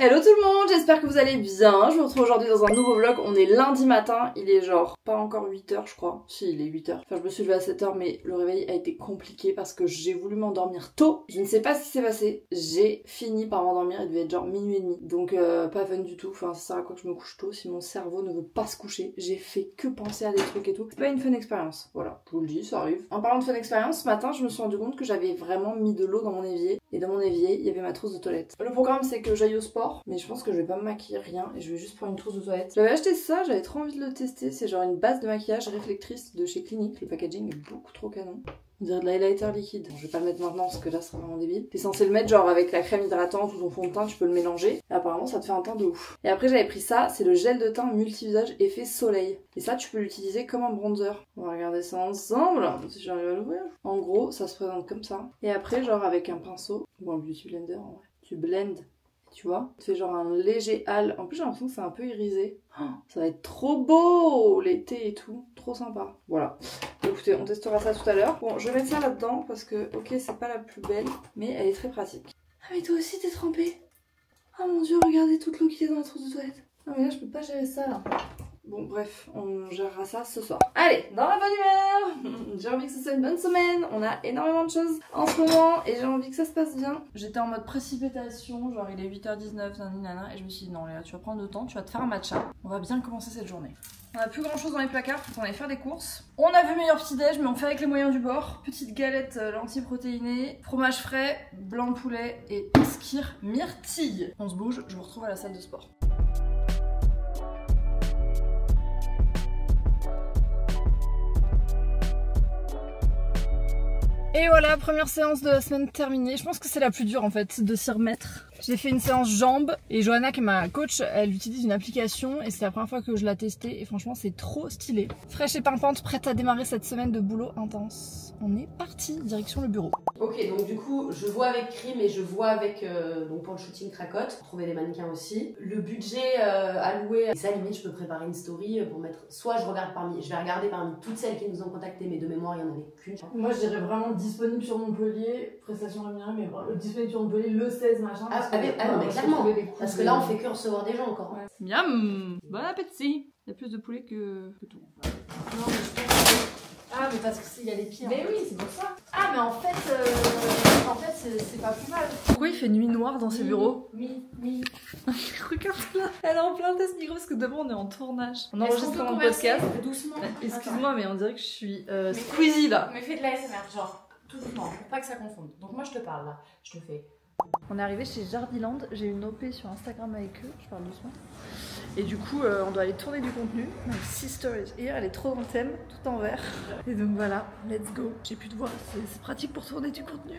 Hello tout le monde, j'espère que vous allez bien. Je vous retrouve aujourd'hui dans un nouveau vlog. On est lundi matin, il est genre pas encore 8h je crois. Si, il est 8h. Enfin je me suis levée à 7h mais le réveil a été compliqué parce que j'ai voulu m'endormir tôt. Je ne sais pas ce qui s'est passé. J'ai fini par m'endormir, il devait être genre minuit et demi. Donc pas fun du tout. Enfin ça sert à quoi que je me couche tôt si mon cerveau ne veut pas se coucher. J'ai fait que penser à des trucs et tout. C'est pas une fun expérience. Voilà, je vous le dis, ça arrive. En parlant de fun expérience, ce matin je me suis rendu compte que j'avais vraiment mis de l'eau dans mon évier. Et dans mon évier, il y avait ma trousse de toilette. Le programme c'est que j'aille au sport, mais je pense que je vais pas me maquiller, rien, et je vais juste prendre une trousse de toilette. J'avais acheté ça, j'avais trop envie de le tester. C'est genre une base de maquillage réflectrice de chez Clinique. Le packaging est beaucoup trop canon. On dirait de l'highlighter liquide. Bon, je vais pas le mettre maintenant parce que là ça sera vraiment débile. T'es censé le mettre genre avec la crème hydratante ou ton fond de teint, tu peux le mélanger. Et apparemment ça te fait un teint de ouf. Et après j'avais pris ça, c'est le gel de teint multi-visage effet soleil. Et ça tu peux l'utiliser comme un bronzer. On va regarder ça ensemble, si j'arrive à l'ouvrir. En gros ça se présente comme ça. Et après genre avec un pinceau, ou un beauty blender en vrai, tu blends. Tu vois, tu fais genre un léger hâle. En plus j'ai l'impression que c'est un peu irisé. Oh, ça va être trop beau l'été et tout. Trop sympa. Voilà. Écoutez, on testera ça tout à l'heure. Bon, je vais mettre ça là-dedans parce que, ok, c'est pas la plus belle, mais elle est très pratique. Ah mais toi aussi t'es trempée. Oh mon dieu, regardez toute l'eau qui est dans la trousse de toilette. Ah mais là je peux pas gérer ça là. Bon bref, on gérera ça ce soir. Allez, dans la bonne humeur. J'ai envie que ce soit une bonne semaine. On a énormément de choses en ce moment et j'ai envie que ça se passe bien. J'étais en mode précipitation, genre il est 8h19, nanana, et je me suis dit non Léa, tu vas prendre le temps, tu vas te faire un matcha. On va bien commencer cette journée. On a plus grand chose dans les placards, faut qu'on aille faire des courses. On a vu meilleur petit déj, mais on fait avec les moyens du bord. Petite galette lentilles protéinées, fromage frais, blanc de poulet et skir myrtille. On se bouge, je vous retrouve à la salle de sport. Et voilà, première séance de la semaine terminée. Je pense que c'est la plus dure en fait, de s'y remettre. J'ai fait une séance jambes et Johanna qui est ma coach, elle utilise une application et c'est la première fois que je la testais et franchement c'est trop stylé. Fraîche et pimpante, prête à démarrer cette semaine de boulot intense. On est parti, direction le bureau. Ok, donc du coup, je vois avec Crime et je vois avec, donc pour le shooting Cracotte, pour trouver des mannequins aussi. Le budget alloué, ça limite, je peux préparer une story pour mettre, soit je vais regarder parmi toutes celles qui nous ont contactées, mais de mémoire, il n'y en avait qu'une. Moi je dirais vraiment disponible sur Montpellier, prestation rémunérée, mais voilà, disponible sur Montpellier le 16 machin. Mais clairement, parce que là on fait que recevoir des gens encore. Ouais. Miam, bon appétit. Il y a plus de poulet que tout. Non, mais je pense que... Ah mais parce qu'il y a les pieds. Mais oui, c'est pour ça. Ah mais en fait c'est pas plus mal. Pourquoi il fait nuit noire dans ces bureaux? Oui. Regarde là, elle est en plein test micro parce que demain on est en tournage. On enregistre un podcast. Doucement. Excuse-moi mais on dirait que je suis Squeezie là. Mais fais de l'ASMR, genre tout doucement, pour pas que ça confonde. Donc moi je te parle là, je te fais. On est arrivé chez Jardiland, j'ai une OP sur Instagram avec eux, je parle doucement. Et du coup, on doit aller tourner du contenu. My sister is here, elle est trop dans le thème, tout en vert. Et donc voilà, let's go. J'ai plus de voix, c'est pratique pour tourner du contenu.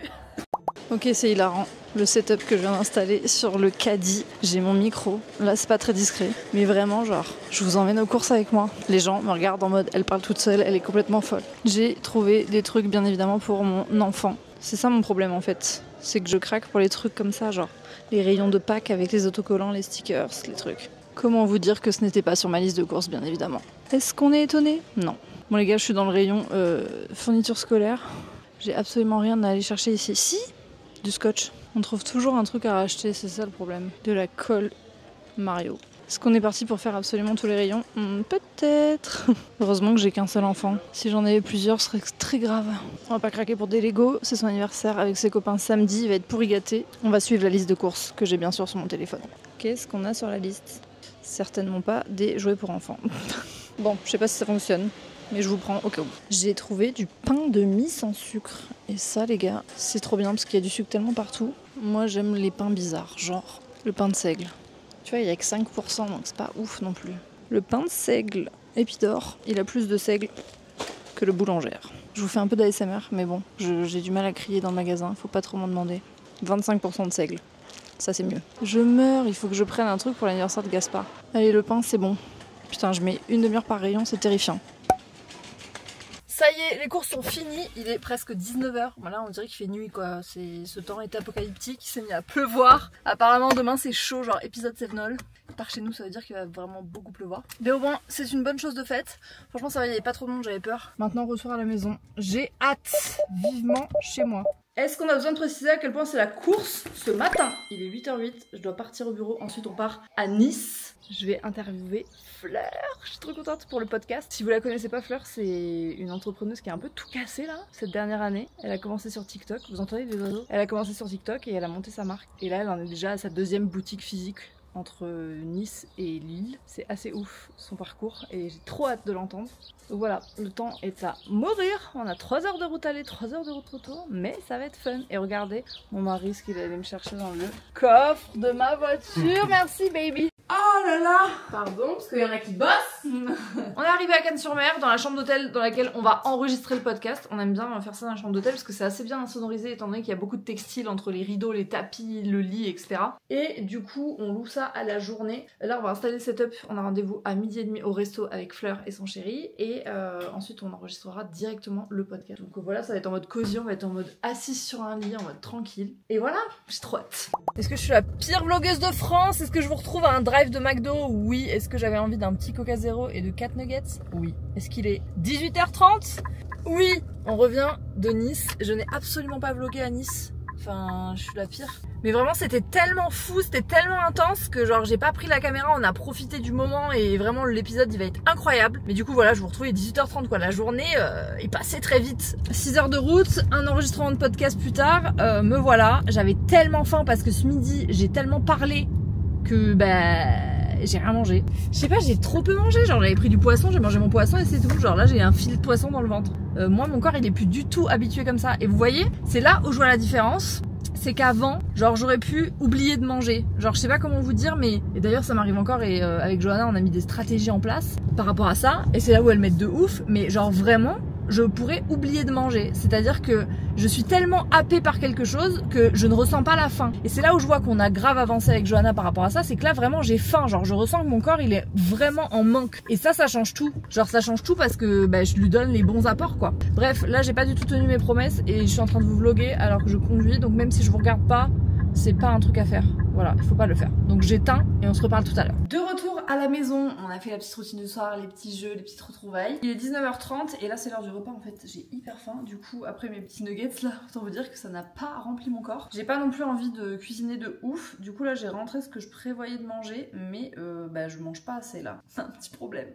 Ok, c'est hilarant, le setup que je viens d'installer sur le caddie. J'ai mon micro, là c'est pas très discret, mais vraiment genre, je vous emmène aux courses avec moi. Les gens me regardent en mode, elle parle toute seule, elle est complètement folle. J'ai trouvé des trucs bien évidemment pour mon enfant. C'est ça mon problème en fait, c'est que je craque pour les trucs comme ça, genre les rayons de Pâques avec les autocollants, les stickers, les trucs. Comment vous dire que ce n'était pas sur ma liste de courses, bien évidemment. Est-ce qu'on est étonné? Non. Bon les gars, je suis dans le rayon fourniture scolaire. J'ai absolument rien à aller chercher ici. Si, du scotch. On trouve toujours un truc à racheter, c'est ça le problème. De la colle Mario. Est-ce qu'on est parti pour faire absolument tous les rayons? Peut-être. Heureusement que j'ai qu'un seul enfant. Si j'en avais plusieurs, ce serait très grave. On va pas craquer pour des Lego. C'est son anniversaire avec ses copains samedi. Il va être pourri gâté. On va suivre la liste de courses que j'ai bien sûr sur mon téléphone. Qu'est-ce qu'on a sur la liste? Certainement pas des jouets pour enfants. Bon, je sais pas si ça fonctionne, mais je vous prends au cas où. J'ai trouvé du pain de mie sans sucre. Et ça, les gars, c'est trop bien parce qu'il y a du sucre tellement partout. Moi, j'aime les pains bizarres, genre le pain de seigle. Tu vois, il y a que 5%, donc c'est pas ouf non plus. Le pain de seigle Épidore, il a plus de seigle que le boulangère. Je vous fais un peu d'ASMR, mais bon, j'ai du mal à crier dans le magasin, faut pas trop m'en demander. 25% de seigle. Ça c'est mieux. Je meurs, il faut que je prenne un truc pour l'anniversaire de Gaspard. Allez, le pain c'est bon. Putain, je mets une demi-heure par rayon, c'est terrifiant. Ça y est, les courses sont finies, il est presque 19h. Voilà, on dirait qu'il fait nuit quoi. Ce temps est apocalyptique, il s'est mis à pleuvoir. Apparemment demain c'est chaud, genre épisode Sevenol. Par chez nous ça veut dire qu'il va vraiment beaucoup pleuvoir. Mais au moins c'est une bonne chose de faite. Franchement ça va, il n'y avait pas trop de monde, j'avais peur. Maintenant retour à la maison. J'ai hâte, vivement chez moi. Est-ce qu'on a besoin de préciser à quel point c'est la course ce matin? Il est 8h08, je dois partir au bureau, ensuite on part à Nice. Je vais interviewer Fleur, je suis trop contente pour le podcast. Si vous la connaissez pas, Fleur, c'est une entrepreneuse qui a un peu tout cassé là, cette dernière année. Elle a commencé sur TikTok, vous entendez les oiseaux? Elle a commencé sur TikTok et elle a monté sa marque. Et là, elle en est déjà à sa 2e boutique physique entre Nice et Lille. C'est assez ouf son parcours et j'ai trop hâte de l'entendre. Donc voilà, le temps est à mourir. On a 3 heures de route aller, 3 heures de route retour, mais ça va être fun. Et regardez, mon mari, ce qu'il allait me chercher dans le coffre de ma voiture. Merci baby. Oh là là! Pardon, parce qu'il y en a qui bossent. On est arrivé à Cannes-sur-Mer, dans la chambre d'hôtel dans laquelle on va enregistrer le podcast. On aime bien faire ça dans la chambre d'hôtel parce que c'est assez bien insonorisé étant donné qu'il y a beaucoup de textiles entre les rideaux, les tapis, le lit, etc. Et du coup, on loue ça à la journée. Là, on va installer le setup. On a rendez-vous à 12h30 au resto avec Fleur et son chéri. Et ensuite, on enregistrera directement le podcast. Donc voilà, ça va être en mode cosy, on va être en mode assise sur un lit, en mode tranquille. Et voilà, j'ai trop hâte. Est-ce que je suis la pire vlogueuse de France? Est-ce que je vous retrouve à un drive de McDo? Oui. Est-ce que j'avais envie d'un petit Coca Zéro et de 4 nuggets? Oui. Est-ce qu'il est 18h30? Oui. On revient de Nice. Je n'ai absolument pas vlogué à Nice. Enfin, je suis la pire. Mais vraiment, c'était tellement fou, c'était tellement intense que genre j'ai pas pris la caméra, on a profité du moment et vraiment l'épisode il va être incroyable. Mais du coup voilà, je vous retrouve à 18h30 quoi. La journée est passée très vite. 6 heures de route, un enregistrement de podcast plus tard, me voilà. J'avais tellement faim parce que ce midi j'ai tellement parlé que j'ai rien mangé. Je sais pas, j'ai trop peu mangé. Genre j'avais pris du poisson, j'ai mangé mon poisson et c'est tout. Genre là j'ai un filet de poisson dans le ventre. Moi mon corps il est plus du tout habitué comme ça. Et vous voyez, c'est là où je vois la différence. C'est qu'avant, genre j'aurais pu oublier de manger. Genre je sais pas comment vous dire, mais et d'ailleurs ça m'arrive encore et avec Johanna on a mis des stratégies en place par rapport à ça. Et c'est là où elles mettent de ouf. Mais genre vraiment, je pourrais oublier de manger. C'est-à-dire que je suis tellement happée par quelque chose que je ne ressens pas la faim. Et c'est là où je vois qu'on a grave avancé avec Johanna par rapport à ça, c'est que là vraiment j'ai faim. Genre je ressens que mon corps il est vraiment en manque. Et ça change tout. Genre ça change tout parce que je lui donne les bons apports quoi. Bref, là j'ai pas du tout tenu mes promesses et je suis en train de vous vlogger alors que je conduis. Donc même si je vous regarde pas, c'est pas un truc à faire. Voilà, il faut pas le faire. Donc j'éteins et on se reparle tout à l'heure. De retour à la maison, on a fait la petite routine du soir, les petits jeux, les petites retrouvailles. Il est 19h30 et là c'est l'heure du repas en fait. J'ai hyper faim. Du coup, après mes petits nuggets là, autant vous dire que ça n'a pas rempli mon corps. J'ai pas non plus envie de cuisiner de ouf. Du coup là j'ai rentré ce que je prévoyais de manger, mais je mange pas assez là. C'est un petit problème.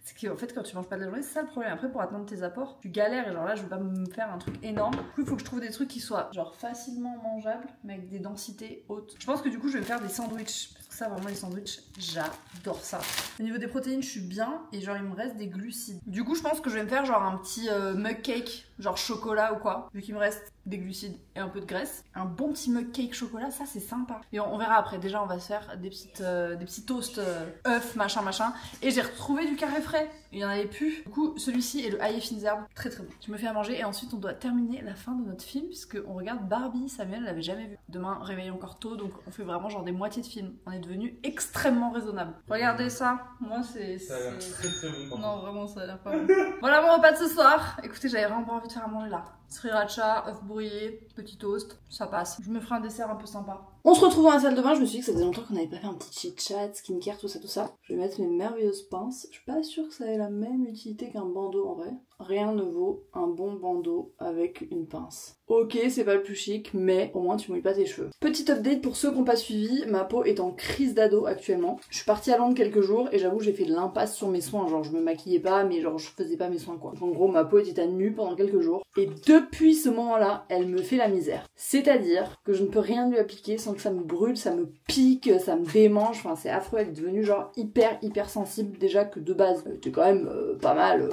C'est qu'en fait quand tu manges pas de la journée, c'est ça le problème. Après pour attendre tes apports, tu galères et genre là je vais pas me faire un truc énorme. Du coup il faut que je trouve des trucs qui soient genre facilement mangeables mais avec des densités hautes. Je pense que du coup je vais me faire des sandwichs. Parce que ça vraiment les sandwichs, j'adore ça. Au niveau des protéines je suis bien et genre il me reste des glucides. Du coup je pense que je vais me faire genre un petit mug cake, genre chocolat ou quoi. Vu qu'il me reste des glucides et un peu de graisse. Un bon petit mug cake chocolat, ça c'est sympa. Et on verra après. Déjà on va se faire des petits toasts œufs machin. Et j'ai retrouvé du carré frais. Il y en avait plus. Du coup celui-ci est le Haie Fines Herbes. Très très bon. Je me fais à manger et ensuite on doit terminer la fin de notre film puisque on regarde Barbie. Samuel l'avait jamais vu. Demain réveille encore tôt donc on fait vraiment genre des moitiés de film. On est devenu extrêmement raisonnable. Regardez ça. Moi c'est... Ça a l'air très très bon. Non vraiment ça a l'air pas bon. Voilà mon repas de ce soir. Écoutez j'avais vraiment pas envie de faire à manger là. Sriracha, œuf brouillé, petit toast, ça passe. Je me ferai un dessert un peu sympa. On se retrouve dans la salle de bain, je me suis dit que ça faisait longtemps qu'on n'avait pas fait un petit chit-chat, skincare, tout ça. Je vais mettre mes merveilleuses pinces. Je suis pas sûre que ça ait la même utilité qu'un bandeau en vrai. Rien ne vaut un bon bandeau avec une pince. Ok, c'est pas le plus chic, mais au moins tu mouilles pas tes cheveux. Petit update pour ceux qui n'ont pas suivi, ma peau est en crise d'ado actuellement. Je suis partie à Londres quelques jours et j'avoue j'ai fait de l'impasse sur mes soins, genre je me maquillais pas mais genre je faisais pas mes soins quoi. En gros ma peau était à nu pendant quelques jours et depuis ce moment-là, elle me fait la misère. C'est-à-dire que je ne peux rien lui appliquer sans que ça me brûle, ça me pique, ça me démange, enfin c'est affreux, elle est devenue genre hyper sensible déjà que de base. Elle était quand même pas mal,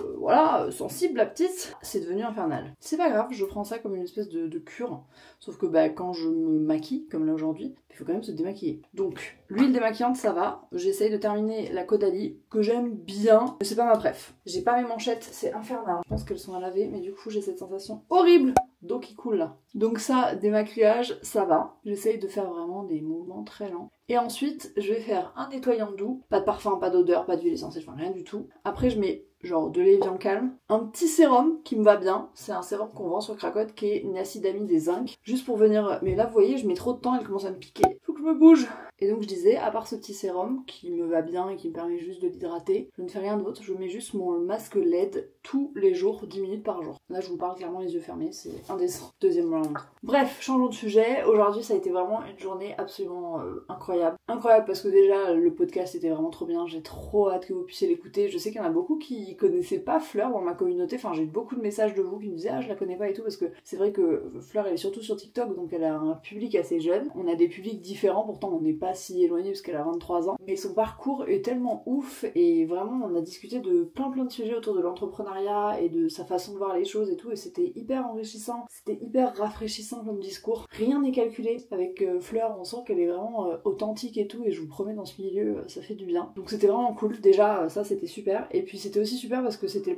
sensible la petite. C'est devenu infernal. C'est pas grave, je prends ça comme une espèce de cure. Sauf que quand je me maquille, comme là aujourd'hui, il faut quand même se démaquiller. Donc, l'huile démaquillante, ça va. J'essaye de terminer la Caudalie, que j'aime bien, mais c'est pas ma préf. J'ai pas mes manchettes, c'est infernal. Je pense qu'elles sont à laver, mais du coup, j'ai cette sensation horrible d'eau qui coule là. Donc ça, démaquillage, ça va. J'essaye de faire vraiment des mouvements très lents. Et ensuite, je vais faire un nettoyant doux. Pas de parfum, pas d'odeur, pas d'huile essentielle, enfin rien du tout. Après, je mets genre de l'évian calme. Un petit sérum qui me va bien. C'est un sérum qu'on vend sur Cracotte qui est niacinamide et zinc. Juste pour venir... Mais là, vous voyez, je mets trop de temps, elle commence à me piquer. Faut que je me bouge. Et donc je disais, à part ce petit sérum qui me va bien et qui me permet juste de l'hydrater, je ne fais rien d'autre, je mets juste mon masque LED tous les jours, 10 minutes par jour. Là je vous parle clairement les yeux fermés, c'est indécent. Deuxième round. Bref, changeons de sujet. Aujourd'hui ça a été vraiment une journée absolument incroyable. Incroyable parce que déjà le podcast était vraiment trop bien, j'ai trop hâte que vous puissiez l'écouter. Je sais qu'il y en a beaucoup qui connaissaient pas Fleur dans ma communauté, enfin j'ai eu beaucoup de messages de vous qui me disaient ah je la connais pas et tout, parce que c'est vrai que Fleur elle est surtout sur TikTok donc elle a un public assez jeune. On a des publics différents, pourtant on n'est pas si éloigné parce qu'elle a 23 ans, mais son parcours est tellement ouf et vraiment on a discuté de plein de sujets autour de l'entrepreneuriat et de sa façon de voir les choses et tout, et c'était hyper enrichissant, c'était hyper rafraîchissant comme discours. Rien n'est calculé avec Fleur, on sent qu'elle est vraiment authentique et tout, et je vous promets dans ce milieu ça fait du bien. Donc c'était vraiment cool, déjà ça c'était super, et puis c'était aussi super parce que c'était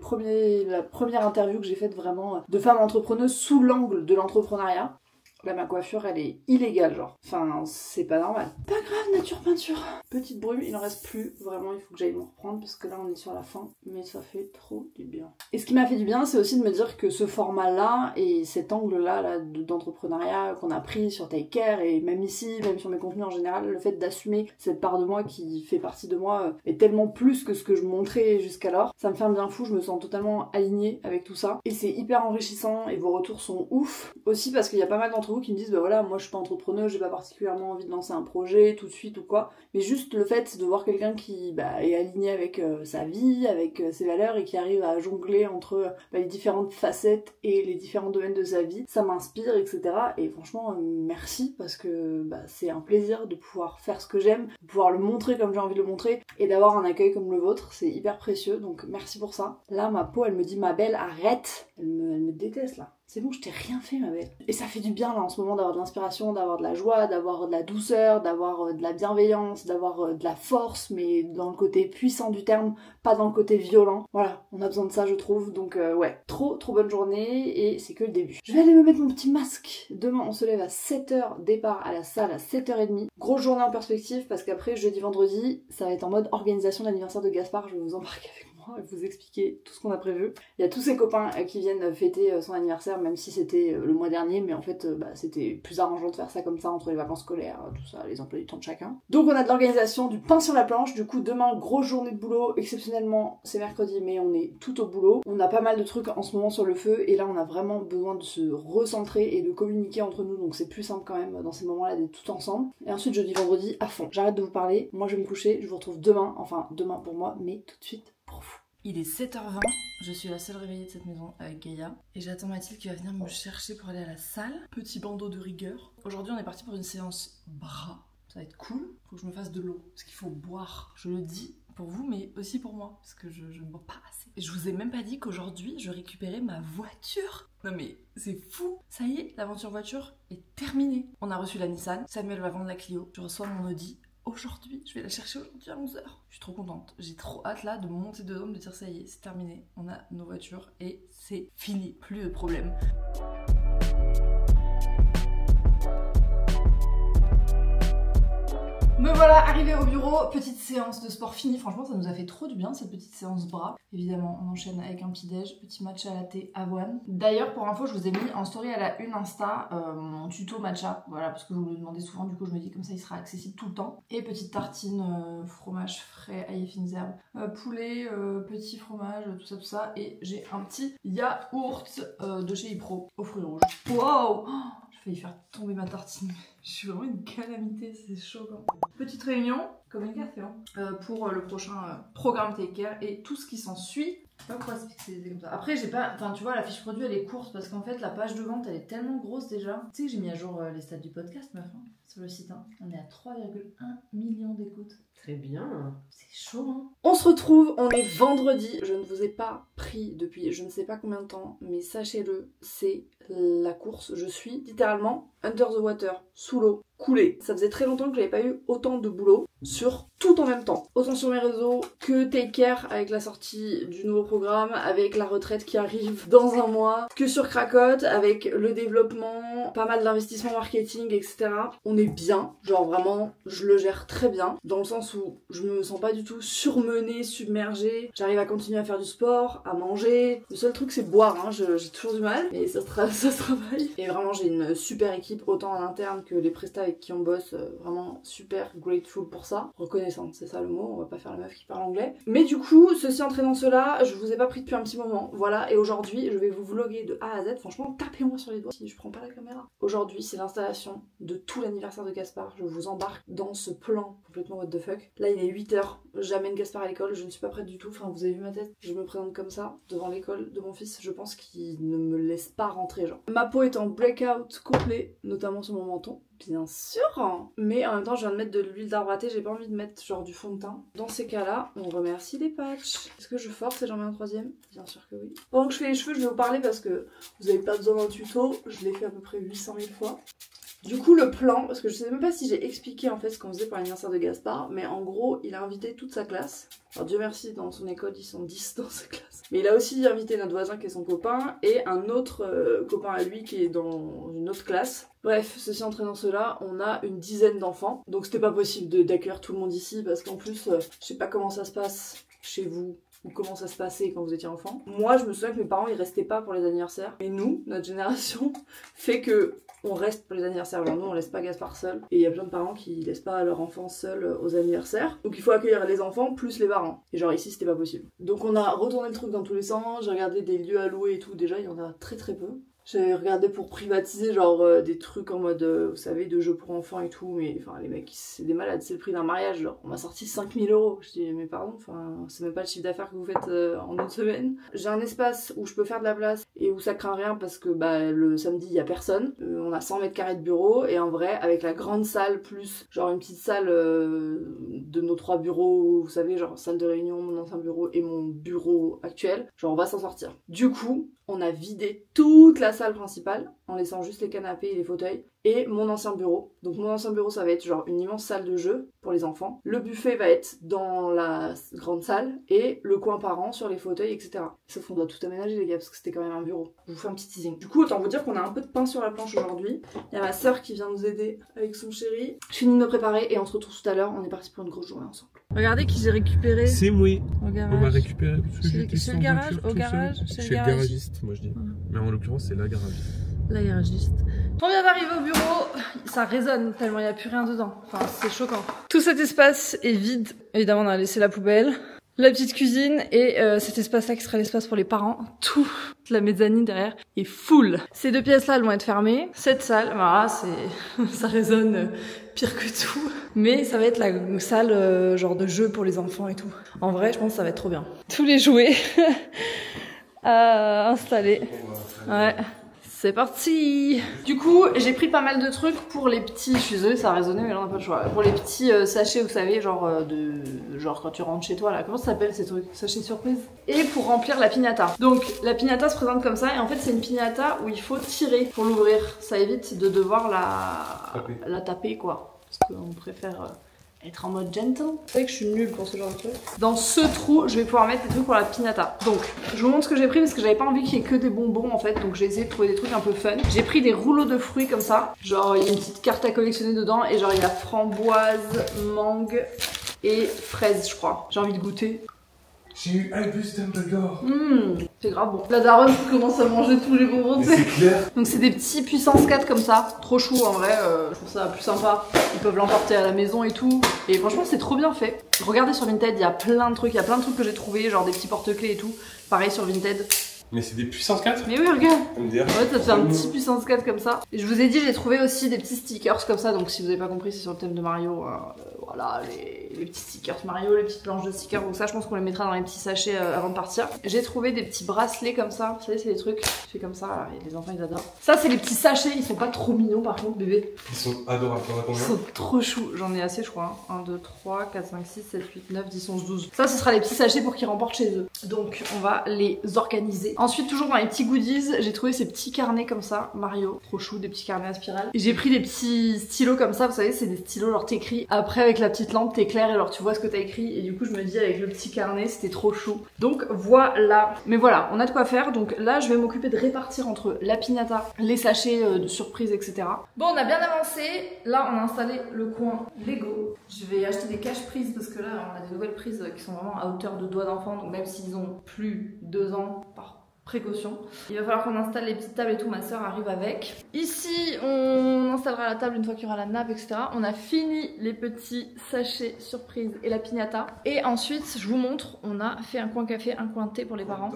la première interview que j'ai faite vraiment de femme entrepreneuse sous l'angle de l'entrepreneuriat. Là, ma coiffure, elle est illégale, genre. Enfin, c'est pas normal. Pas grave, nature peinture. Petite brume, il en reste plus. Vraiment, il faut que j'aille me reprendre parce que là, on est sur la fin. Mais ça fait trop du bien. Et ce qui m'a fait du bien, c'est aussi de me dire que ce format-là et cet angle-là d'entrepreneuriat qu'on a pris sur Take Care et même ici, même sur mes contenus en général, le fait d'assumer cette part de moi qui fait partie de moi est tellement plus que ce que je montrais jusqu'alors. Ça me fait un bien fou, je me sens totalement alignée avec tout ça. Et c'est hyper enrichissant et vos retours sont ouf. Aussi parce qu'il y a pas mal d'entre vous qui me disent bah voilà, moi je suis pas entrepreneuse, j'ai pas particulièrement envie de lancer un projet tout de suite ou quoi, mais juste le fait de voir quelqu'un qui est aligné avec sa vie, avec ses valeurs et qui arrive à jongler entre les différentes facettes et les différents domaines de sa vie, ça m'inspire, etc. Et franchement merci parce que c'est un plaisir de pouvoir faire ce que j'aime, de pouvoir le montrer comme j'ai envie de le montrer et d'avoir un accueil comme le vôtre, c'est hyper précieux, donc merci pour ça. Là ma peau elle me dit ma belle arrête, elle me déteste là. C'est bon, je t'ai rien fait ma belle. Et ça fait du bien là en ce moment d'avoir de l'inspiration, d'avoir de la joie, d'avoir de la douceur, d'avoir de la bienveillance, d'avoir de la force, mais dans le côté puissant du terme, pas dans le côté violent. Voilà, on a besoin de ça je trouve, donc ouais, trop bonne journée et c'est que le début. Je vais aller me mettre mon petit masque. Demain on se lève à 7h, départ à la salle à 7h30. Grosse journée en perspective parce qu'après jeudi, vendredi, ça va être en mode organisation de l'anniversaire de Gaspard, je vais vous embarquer avec moi et vous expliquer tout ce qu'on a prévu. Il y a tous ses copains qui viennent fêter son anniversaire, même si c'était le mois dernier, mais en fait c'était plus arrangeant de faire ça comme ça entre les vacances scolaires, tout ça, les emplois du temps de chacun. Donc on a de l'organisation, du pain sur la planche. Du coup demain grosse journée de boulot, exceptionnellement c'est mercredi mais on est tout au boulot. On a pas mal de trucs en ce moment sur le feu et là on a vraiment besoin de se recentrer et de communiquer entre nous, donc c'est plus simple quand même dans ces moments-là d'être tout ensemble. Et ensuite jeudi, vendredi à fond. J'arrête de vous parler, moi je vais me coucher, je vous retrouve demain, enfin demain pour moi, mais tout de suite pour vous. Il est 7h20, je suis la seule réveillée de cette maison avec Gaïa et j'attends Mathilde qui va venir me chercher pour aller à la salle. Petit bandeau de rigueur. Aujourd'hui on est parti pour une séance bras. Ça va être cool, faut que je me fasse de l'eau parce qu'il faut boire, je le dis pour vous mais aussi pour moi parce que je ne bois pas assez. Et je vous ai même pas dit qu'aujourd'hui je récupérais ma voiture. Non mais c'est fou. Ça y est, l'aventure voiture est terminée. On a reçu la Nissan, Samuel va vendre la Clio, je reçois mon Audi. Aujourd'hui, je vais la chercher aujourd'hui à 11h. Je suis trop contente. J'ai trop hâte là de monter dedans, de dire ça y est, c'est terminé. On a nos voitures et c'est fini. Plus de problème. Me voilà arrivée au bureau, petite séance de sport finie. Franchement, ça nous a fait trop du bien cette petite séance bras. Évidemment, on enchaîne avec un petit déj, petit matcha latte avoine. D'ailleurs, pour info, je vous ai mis en story à la une Insta mon tuto matcha. Voilà, parce que vous me le demandez souvent, du coup, je me dis comme ça, il sera accessible tout le temps. Et petite tartine, fromage frais, ail et fines herbes, poulet, petit fromage, tout ça. Et j'ai un petit yaourt de chez Ipro aux fruits rouges. Wow! J'ai failli faire tomber ma tartine. Je suis vraiment une calamité, c'est choquant. Petite réunion, comme une café, pour le prochain programme Take Care et tout ce qui s'ensuit. Je sais pas pourquoi c'est fixé comme ça. Après, j'ai pas. Enfin, tu vois, la fiche produit elle est courte parce qu'en fait, la page de vente elle est tellement grosse déjà. Tu sais que j'ai mis à jour les stats du podcast, meuf, sur le site. On est à 3,1 millions d'écoutes. Très bien. C'est chaud, hein. On se retrouve, on est vendredi. Je ne vous ai pas pris depuis je ne sais pas combien de temps, mais sachez-le, c'est la course. Je suis littéralement under the water, sous l'eau, coulée. Ça faisait très longtemps que j'avais pas eu autant de boulot sur tout en même temps. Autant sur mes réseaux que Take Care avec la sortie du nouveau programme, avec la retraite qui arrive dans un mois, que sur Cracotte avec le développement, pas mal d'investissements marketing, etc. On est bien, genre vraiment, je le gère très bien, dans le sens où je me sens pas du tout surmenée, submergée. J'arrive à continuer à faire du sport, à manger. Le seul truc c'est boire, j'ai toujours du mal, mais ça se travaille. Et vraiment j'ai une super équipe, autant en interne que les prestats avec avec qui on bosse, vraiment super grateful pour ça. Reconnaissante, c'est ça le mot, on va pas faire la meuf qui parle anglais. Mais du coup, ceci entraînant cela, je vous ai pas pris depuis un petit moment, voilà, et aujourd'hui, je vais vous vlogger de A à Z. Franchement, tapez-moi sur les doigts si je prends pas la caméra. Aujourd'hui, c'est l'installation de tout l'anniversaire de Gaspard. Je vous embarque dans ce plan complètement what the fuck. Là, il est 8h, j'amène Gaspard à l'école, je ne suis pas prête du tout, enfin vous avez vu ma tête, je me présente comme ça devant l'école de mon fils, je pense qu'il ne me laisse pas rentrer genre. Ma peau est en breakout complet, notamment sur mon menton, bien sûr, mais en même temps je viens de mettre de l'huile d'arbre à thé, j'ai pas envie de mettre genre du fond de teint. Dans ces cas-là, on remercie les patchs. Est-ce que je force et j'en mets un troisième? Bien sûr que oui. Pendant que je fais les cheveux, je vais vous parler parce que vous avez pas besoin d'un tuto, je l'ai fait à peu près 800 000 fois. Du coup le plan, parce que je sais même pas si j'ai expliqué en fait ce qu'on faisait pour l'anniversaire de Gaspard, mais en gros il a invité toute sa classe. Alors Dieu merci, dans son école ils sont 10 dans sa classe. Mais il a aussi invité notre voisin qui est son copain et un autre copain à lui qui est dans une autre classe. Bref, ceci entraînant cela, on a une dizaine d'enfants. Donc c'était pas possible d'accueillir tout le monde ici parce qu'en plus, je sais pas comment ça se passe chez vous ou comment ça se passait quand vous étiez enfant. Moi je me souviens que mes parents ils restaient pas pour les anniversaires. Et nous, notre génération, fait que on reste pour les anniversaires, genre nous on laisse pas Gaspard seul. Et il y a plein de parents qui laissent pas leur enfant seul aux anniversaires. Donc il faut accueillir les enfants plus les parents. Et genre ici c'était pas possible. Donc on a retourné le truc dans tous les sens, j'ai regardé des lieux à louer et tout, déjà il y en a très très peu. J'avais regardé pour privatiser genre des trucs en mode, vous savez, de jeux pour enfants et tout, mais enfin les mecs c'est des malades, c'est le prix d'un mariage, genre on m'a sorti 5000 €. Je dis mais pardon, enfin c'est même pas le chiffre d'affaires que vous faites en une semaine. J'ai un espace où je peux faire de la place et où ça craint rien parce que bah le samedi il y a personne. On a 100 mètres carrés de bureau et en vrai avec la grande salle plus genre une petite salle de nos 3 bureaux, vous savez, genre salle de réunion, mon ancien bureau et mon bureau actuel, genre on va s'en sortir. Du coup on a vidé toute la salle principale en laissant juste les canapés et les fauteuils et mon ancien bureau. Donc mon ancien bureau ça va être genre une immense salle de jeu pour les enfants. Le buffet va être dans la grande salle et le coin parent sur les fauteuils, etc. Sauf qu'on doit tout aménager les gars parce que c'était quand même un bureau. Je vous fais un petit teasing. Du coup autant vous dire qu'on a un peu de pain sur la planche aujourd'hui. Il y a ma soeur qui vient nous aider avec son chéri. Je finis de me préparer et on se retrouve tout à l'heure. On est parti pour une grosse journée ensemble. Regardez qui j'ai récupéré. C'est moi. Au garage. On m'a récupéré parce que j'étais Chez sans le garage, voiture, au garage, tout seul. chez le Le garagiste, moi je dis. Mais en l'occurrence, c'est la garagiste. La garagiste. On vient d'arriver au bureau, ça résonne tellement il n'y a plus rien dedans. Enfin, c'est choquant. Tout cet espace est vide. Évidemment, on a laissé la poubelle, la petite cuisine et cet espace-là qui sera l'espace pour les parents. Toute la mezzanine derrière est full. Ces deux pièces-là, elles vont être fermées. Cette salle, voilà, ça résonne pire que tout. Mais ça va être la salle genre de jeu pour les enfants et tout. En vrai, je pense que ça va être trop bien. Tous les jouets à installer. Ouais. C'est parti! Du coup, j'ai pris pas mal de trucs pour les petits, je suis désolée, ça a résonné, mais là on n'a pas le choix. Pour les petits sachets, vous savez, genre genre quand tu rentres chez toi là, comment ça s'appelle ces trucs? Sachets surprise? Et pour remplir la piñata. Donc la piñata se présente comme ça, et en fait c'est une piñata où il faut tirer pour l'ouvrir. Ça évite de devoir la taper quoi. Parce qu'on préfère être en mode gentle. Vous savez que je suis nulle pour ce genre de truc. Dans ce trou, je vais pouvoir mettre des trucs pour la piñata. Donc, je vous montre ce que j'ai pris parce que j'avais pas envie qu'il y ait que des bonbons en fait. Donc j'ai essayé de trouver des trucs un peu fun. J'ai pris des rouleaux de fruits comme ça. Genre, il y a une petite carte à collectionner dedans. Et genre, il y a framboise, mangue et fraise, je crois. J'ai envie de goûter. J'ai eu Albus Dumbledore. C'est grave bon. La daronne commence à manger tous les bonbons, tu sais. C'est clair. Donc c'est des petits puissance 4 comme ça. Trop chou en vrai, je trouve ça plus sympa. Ils peuvent l'emporter à la maison et tout. Et franchement c'est trop bien fait. Regardez sur Vinted, il y a plein de trucs. Il y a plein de trucs que j'ai trouvé, genre des petits porte-clés et tout. Pareil sur Vinted. Mais c'est des puissances 4? Mais oui, regarde. MDR. Ouais, ça te fait un petit puissance 4 comme ça. Et je vous ai dit, j'ai trouvé aussi des petits stickers comme ça. Donc si vous avez pas compris, c'est sur le thème de Mario. Voilà, les petits stickers Mario, les petites planches de stickers. Donc ça, je pense qu'on les mettra dans les petits sachets avant de partir. J'ai trouvé des petits bracelets comme ça. Vous savez, c'est des trucs fait comme ça. Là, et les enfants, ils adorent. Ça, c'est les petits sachets. Ils sont pas trop mignons par contre, bébé. Ils sont adorables. T'en as combien? Ils sont trop choux. J'en ai assez, je crois. 1, 2, 3, 4, 5, 6, 7, 8, 9, 10, 11, 12. Ça, ce sera les petits sachets pour qu'ils remportent chez eux. Donc, on va les organiser. Ensuite, toujours dans les petits goodies, j'ai trouvé ces petits carnets comme ça. Mario, trop chou, des petits carnets à spirale. Et j'ai pris des petits stylos comme ça. Vous savez, c'est des stylos, genre t'écris. Après, avec la petite lampe, t'éclaires et alors tu vois ce que t'as écrit. Et du coup, je me dis, avec le petit carnet, c'était trop chou. Donc, voilà. Mais voilà, on a de quoi faire. Donc là, je vais m'occuper de répartir entre la piñata, les sachets de surprise, etc. Bon, on a bien avancé. Là, on a installé le coin Lego. Je vais acheter des cache-prises parce que là, on a des nouvelles prises qui sont vraiment à hauteur de doigts d'enfant. Donc même s'ils ont plus 2 ans, précaution. Il va falloir qu'on installe les petites tables et tout, ma soeur arrive avec. Ici, on installera la table une fois qu'il y aura la nappe, etc. On a fini les petits sachets surprise et la piñata. Et ensuite, je vous montre, on a fait un coin café, un coin thé pour les parents.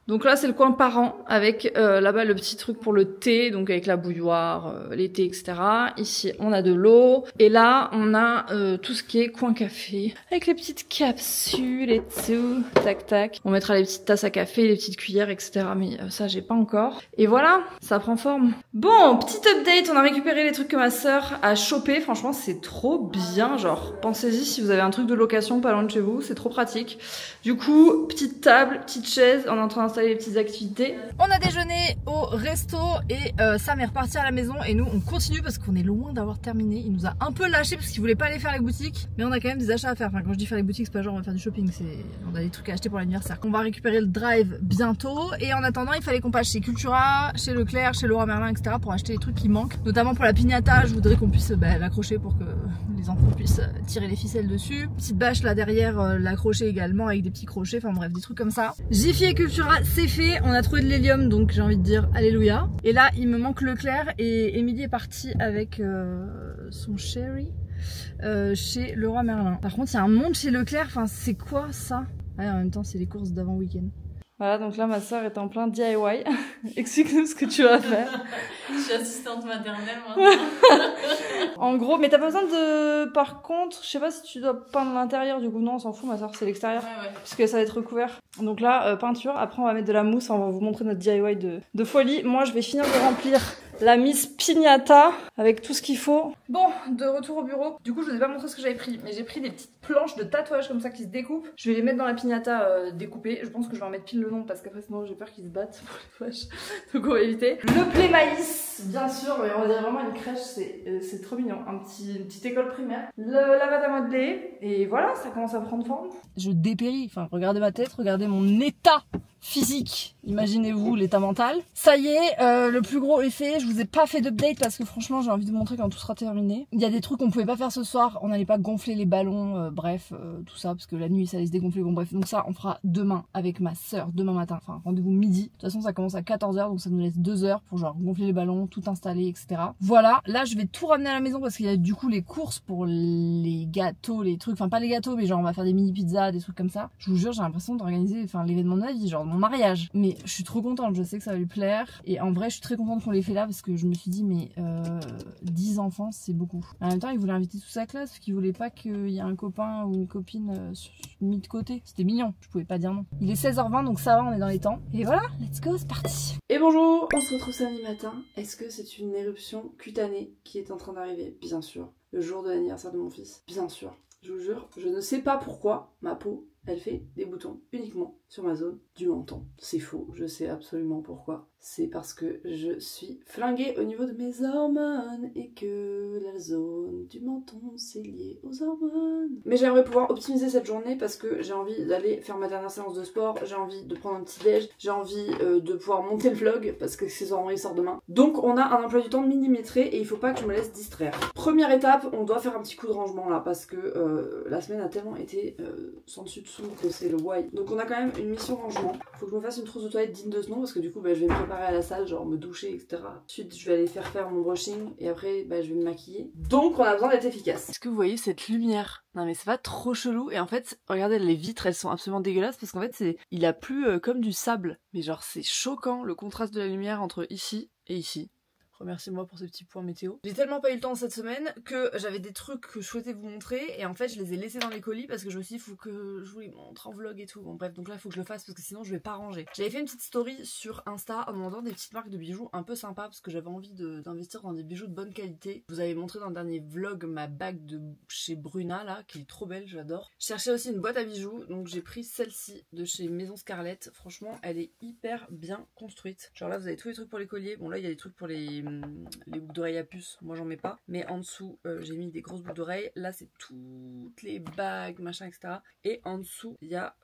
Donc là, c'est le coin parents avec là-bas le petit truc pour le thé, donc avec la bouilloire, les thés, etc. Ici, on a de l'eau. Et là, on a tout ce qui est coin café avec les petites capsules et tout. Tac, tac. On mettra les petites tasses à café, les petites cuillères, etc. Mais ça, j'ai pas encore. Et voilà, ça prend forme. Bon, petite update, on a récupéré les trucs que ma sœur a chopé. Franchement, c'est trop bien. Genre, pensez-y si vous avez un truc de location pas loin de chez vous, c'est trop pratique. Du coup, petite table, petite chaise, on est en train d'installer les petites activités. On a déjeuné au resto et Sam est reparti à la maison et nous on continue parce qu'on est loin d'avoir terminé. Il nous a un peu lâché parce qu'il voulait pas aller faire les boutiques, mais on a quand même des achats à faire. Enfin, quand je dis faire les boutiques, c'est pas genre on va faire du shopping, c'est on a des trucs à acheter pour l'anniversaire. On va récupérer le drive bientôt et en attendant, il fallait qu'on passe chez Cultura, chez Leclerc, chez Leroy Merlin, etc. pour acheter les trucs qui manquent, notamment pour la piñata. Je voudrais qu'on puisse l'accrocher pour que les enfants puissent tirer les ficelles dessus. Petite bâche là derrière, l'accrocher également avec des petits crochets, enfin bref, des trucs comme ça. Jiffy et Cultura, c'est fait, on a trouvé de l'hélium, donc j'ai envie de dire alléluia. Et là, il me manque Leclerc et Émilie est partie avec son chéri chez Leroy Merlin. Par contre, il y a un monde chez Leclerc, enfin c'est quoi ça? Ouais, en même temps, c'est les courses d'avant week-end. Voilà, donc là ma soeur est en plein DIY. Explique-nous ce que tu vas faire. Je suis assistante maternelle maintenant. En gros, mais t'as pas besoin de... Par contre, je sais pas si tu dois peindre l'intérieur, du coup non, on s'en fout, ma soeur, c'est l'extérieur. Ouais. Parce que ça va être recouvert. Donc là, peinture, après on va mettre de la mousse, on va vous montrer notre DIY de folie. Moi, je vais finir de remplir la Miss Piñata avec tout ce qu'il faut. Bon, de retour au bureau. Du coup, je vous ai pas montré ce que j'avais pris, mais j'ai pris des petites planches de tatouage comme ça qui se découpent. Je vais les mettre dans la piñata découpée. Je pense que je vais en mettre pile le nom parce qu'après sinon j'ai peur qu'ils se battent pour les flashs. Donc on va éviter. Le Play Maïs, bien sûr, mais on dirait vraiment une crèche, c'est trop mignon. Une petite école primaire. La pâte à modeler. Et voilà, ça commence à prendre forme. Je dépéris, enfin regardez ma tête, regardez mon état physique, imaginez-vous l'état mental. Ça y est, le plus gros est fait. Je vous ai pas fait d'update parce que franchement j'ai envie de vous montrer quand tout sera terminé. Il y a des trucs qu'on pouvait pas faire ce soir, on n'allait pas gonfler les ballons, bref, tout ça, parce que la nuit ça allait se dégonfler, bon bref. Donc ça on fera demain avec ma soeur, demain matin, enfin rendez-vous midi. De toute façon ça commence à 14h, donc ça nous laisse 2 heures pour genre gonfler les ballons, tout installer, etc. Voilà, là je vais tout ramener à la maison parce qu'il y a du coup les courses pour les gâteaux, les trucs, enfin pas les gâteaux, mais genre on va faire des mini pizzas, des trucs comme ça. Je vous jure, j'ai l'impression d'organiser l'événement de ma vie, genre mon mariage. Mais je suis trop contente, je sais que ça va lui plaire. Et en vrai, je suis très contente qu'on l'ait fait là parce que je me suis dit, mais 10 enfants, c'est beaucoup. En même temps, il voulait inviter toute sa classe parce qu'il voulait pas qu'il y ait un copain ou une copine mis de côté. C'était mignon, je pouvais pas dire non. Il est 16h20, donc ça va, on est dans les temps. Et voilà, let's go, c'est parti. Et bonjour, on se retrouve samedi matin. Est-ce que c'est une éruption cutanée qui est en train d'arriver? Bien sûr. Le jour de l'anniversaire de mon fils? Bien sûr. Je vous jure, je ne sais pas pourquoi ma peau, elle fait des boutons uniquement sur ma zone du menton. C'est faux, je sais absolument pourquoi. C'est parce que je suis flinguée au niveau de mes hormones et que la zone du menton c'est lié aux hormones. Mais j'aimerais pouvoir optimiser cette journée parce que j'ai envie d'aller faire ma dernière séance de sport, j'ai envie de prendre un petit déj, j'ai envie de pouvoir monter le vlog parce que accessoirement il sort demain. Donc on a un emploi du temps millimétré et il faut pas que je me laisse distraire. Première étape, on doit faire un petit coup de rangement là parce que la semaine a tellement été sans dessus dessous que c'est le why. Donc on a quand même une mission rangement. Faut que je me fasse une trousse de toilette digne de ce nom parce que du coup je vais me préparer à la salle, genre me doucher, etc. Ensuite je vais aller faire mon brushing et après je vais me maquiller. Donc on a besoin d'être efficace. Est-ce que vous voyez cette lumière? Non mais c'est pas trop chelou et en fait regardez les vitres, elles sont absolument dégueulasses parce qu'en fait il a plu comme du sable. Mais genre c'est choquant le contraste de la lumière entre ici et ici. Remerciez-moi pour ces petits points météo. J'ai tellement pas eu le temps cette semaine que j'avais des trucs que je souhaitais vous montrer et en fait je les ai laissés dans les colis parce que je me suis dit faut que je vous les montre en vlog et tout. Bon bref, donc là il faut que je le fasse parce que sinon je vais pas ranger. J'avais fait une petite story sur Insta en montrant des petites marques de bijoux un peu sympas parce que j'avais envie d'investir dans des bijoux de bonne qualité. Je vous avais montré dans le dernier vlog ma bague de chez Bruna là qui est trop belle, j'adore. Je cherchais aussi une boîte à bijoux donc j'ai pris celle-ci de chez Maison Scarlett. Franchement elle est hyper bien construite. Genre là vous avez tous les trucs pour les colliers. Bon là il y a des trucs pour les boucles d'oreilles à puce, moi j'en mets pas, mais en dessous j'ai mis des grosses boucles d'oreilles. Là c'est toutes les bagues machin etc, et en dessous il y a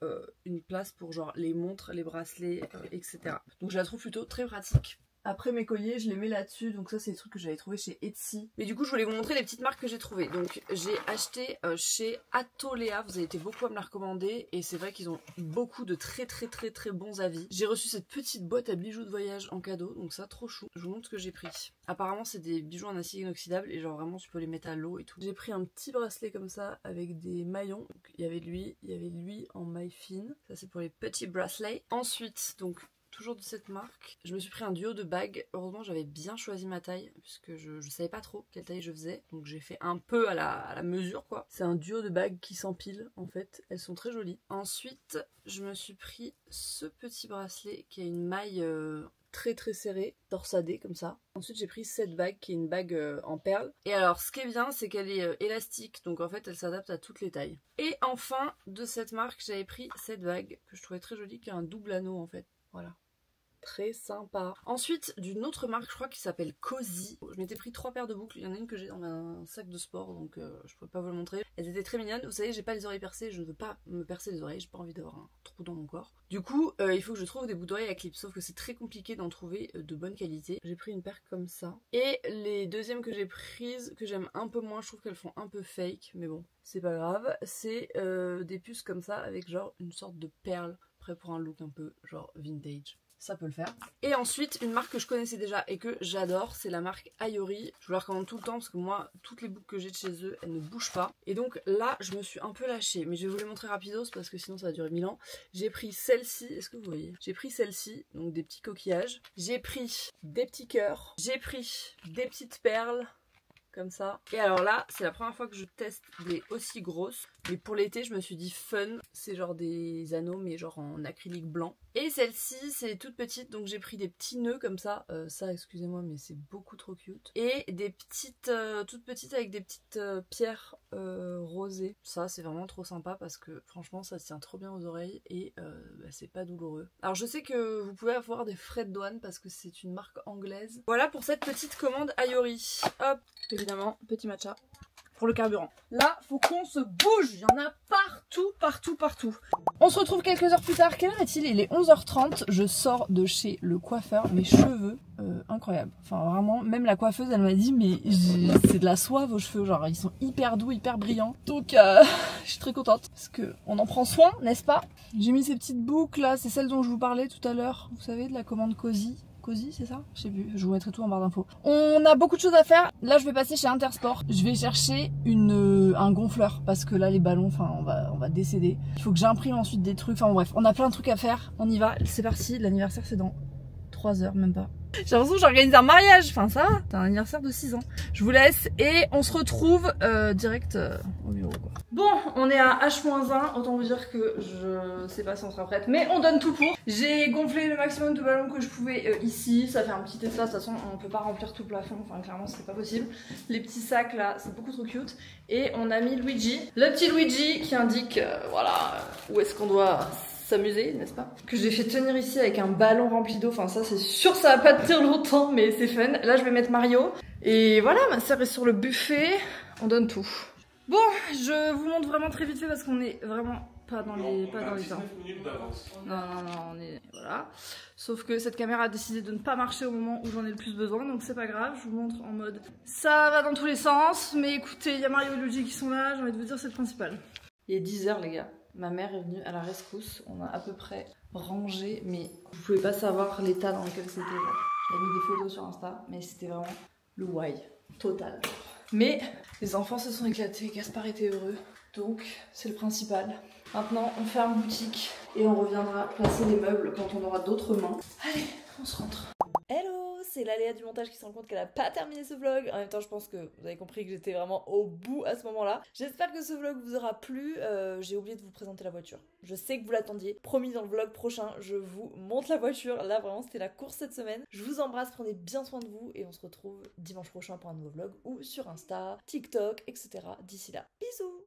une place pour genre les montres, les bracelets etc. Donc je la trouve plutôt très pratique. Après mes colliers, je les mets là-dessus, donc ça c'est des trucs que j'avais trouvé chez Etsy. Mais du coup je voulais vous montrer les petites marques que j'ai trouvées. Donc j'ai acheté chez Atolea, vous avez été beaucoup à me la recommander et c'est vrai qu'ils ont beaucoup de très bons avis. J'ai reçu cette petite boîte à bijoux de voyage en cadeau, donc ça trop chou. Je vous montre ce que j'ai pris. Apparemment c'est des bijoux en acier inoxydable et genre vraiment tu peux les mettre à l'eau et tout. J'ai pris un petit bracelet comme ça avec des maillons. Donc, il y avait de lui en maille fine. Ça c'est pour les petits bracelets. Ensuite donc toujours de cette marque, je me suis pris un duo de bagues. Heureusement j'avais bien choisi ma taille puisque je savais pas trop quelle taille je faisais, donc j'ai fait un peu à la mesure quoi. C'est un duo de bagues qui s'empilent en fait, elles sont très jolies. Ensuite je me suis pris ce petit bracelet qui a une maille très serrée, torsadée comme ça. Ensuite j'ai pris cette bague qui est une bague en perles. Et alors ce qui est bien c'est qu'elle est élastique, donc en fait elle s'adapte à toutes les tailles. Et enfin de cette marque j'avais pris cette bague que je trouvais très jolie, qui a un double anneau en fait. Voilà. Très sympa. Ensuite, d'une autre marque, je crois, qui s'appelle Cozy. Je m'étais pris 3 paires de boucles. Il y en a une que j'ai dans un sac de sport, donc je pouvais pas vous le montrer. Elles étaient très mignonnes. Vous savez, j'ai pas les oreilles percées. Je ne veux pas me percer les oreilles. J'ai pas envie d'avoir un trou dans mon corps. Du coup, il faut que je trouve des boucles d'oreilles à clip. Sauf que c'est très compliqué d'en trouver de bonne qualité. J'ai pris une paire comme ça. Et les deuxièmes que j'ai prises, que j'aime un peu moins, je trouve qu'elles font un peu fake. Mais bon, c'est pas grave. C'est des puces comme ça avec genre une sorte de perle. Prêt pour un look un peu genre vintage. Ça peut le faire. Et ensuite, une marque que je connaissais déjà et que j'adore, c'est la marque Ayori. Je vous la recommande tout le temps parce que moi, toutes les boucles que j'ai de chez eux, elles ne bougent pas. Et donc là, je me suis un peu lâchée. Mais je vais vous les montrer rapidos parce que sinon ça va durer 1000 ans. J'ai pris celle-ci, est-ce que vous voyez? J'ai pris celle-ci, donc des petits coquillages. J'ai pris des petits cœurs. J'ai pris des petites perles. Comme ça. Et alors là, c'est la première fois que je teste des aussi grosses. Mais pour l'été, je me suis dit fun. C'est genre des anneaux, mais genre en acrylique blanc. Et celle-ci, c'est toute petite. Donc j'ai pris des petits nœuds comme ça. Ça, excusez-moi, mais c'est beaucoup trop cute. Et des petites, toutes petites avec des petites pierres rosées. Ça, c'est vraiment trop sympa parce que franchement, ça se tient trop bien aux oreilles. Et c'est pas douloureux. Alors je sais que vous pouvez avoir des frais de douane parce que c'est une marque anglaise. Voilà pour cette petite commande Ayori. Hop. Évidemment, petit matcha pour le carburant. Là, faut qu'on se bouge. Il y en a partout. On se retrouve quelques heures plus tard. Quelle heure est-il? Il est 11h30. Je sors de chez le coiffeur. Mes cheveux, incroyable. Enfin, vraiment, même la coiffeuse, elle m'a dit, mais c'est de la soie vos cheveux. Genre, ils sont hyper doux, hyper brillants. Donc, je suis très contente parce que on en prend soin, n'est-ce pas? J'ai mis ces petites boucles là. C'est celle dont je vous parlais tout à l'heure. Vous savez, de la commande Cozy. Cozy, c'est ça? Je sais plus, je vous mettrai tout en barre d'infos. On a beaucoup de choses à faire. Là, je vais passer chez Intersport. Je vais chercher un gonfleur parce que là, les ballons, enfin, on va décéder. Il faut que j'imprime ensuite des trucs. Enfin, bref, on a plein de trucs à faire. On y va, c'est parti. L'anniversaire, c'est dans 3 heures, même pas. J'ai l'impression que j'organise un mariage. Enfin, ça va, t'as un anniversaire de 6 ans. Je vous laisse et on se retrouve direct au bureau, quoi. Bon, on est à H-1. Autant vous dire que je sais pas si on sera prête, mais on donne tout pour. J'ai gonflé le maximum de ballons que je pouvais ici. Ça fait un petit espace. De toute façon, on peut pas remplir tout le plafond. Enfin, clairement, c'est pas possible. Les petits sacs là, c'est beaucoup trop cute. Et on a mis Luigi. Le petit Luigi qui indique, voilà, où est-ce qu'on doit s'amuser, n'est-ce pas? Que j'ai fait tenir ici avec un ballon rempli d'eau. Enfin, ça, c'est sûr, ça va pas tenir longtemps, mais c'est fun. Là, je vais mettre Mario. Et voilà, ma sœur est sur le buffet. On donne tout. Bon, je vous montre vraiment très vite fait parce qu'on est vraiment pas dans les temps. Non, on est... Voilà. Sauf que cette caméra a décidé de ne pas marcher au moment où j'en ai le plus besoin, donc c'est pas grave, je vous montre en mode... Ça va dans tous les sens, mais écoutez, il y a Mario et Luigi qui sont là, j'ai envie de vous dire, c'est le principal. Il est 10h, les gars. Ma mère est venue à la rescousse, on a à peu près rangé, mais vous pouvez pas savoir l'état dans lequel c'était. J'ai mis des photos sur Insta, mais c'était vraiment le why total. Mais les enfants se sont éclatés, Gaspard était heureux, donc c'est le principal. Maintenant on ferme boutique et on reviendra placer les meubles quand on aura d'autres mains. Allez, on se rentre. Hello, c'est l'aléa du montage qui se rend compte qu'elle a pas terminé ce vlog. En même temps, je pense que vous avez compris que j'étais vraiment au bout à ce moment-là. J'espère que ce vlog vous aura plu. J'ai oublié de vous présenter la voiture. Je sais que vous l'attendiez. Promis, dans le vlog prochain, je vous montre la voiture. Là, vraiment, c'était la course cette semaine. Je vous embrasse, prenez bien soin de vous et on se retrouve dimanche prochain pour un nouveau vlog ou sur Insta, TikTok, etc. D'ici là, bisous!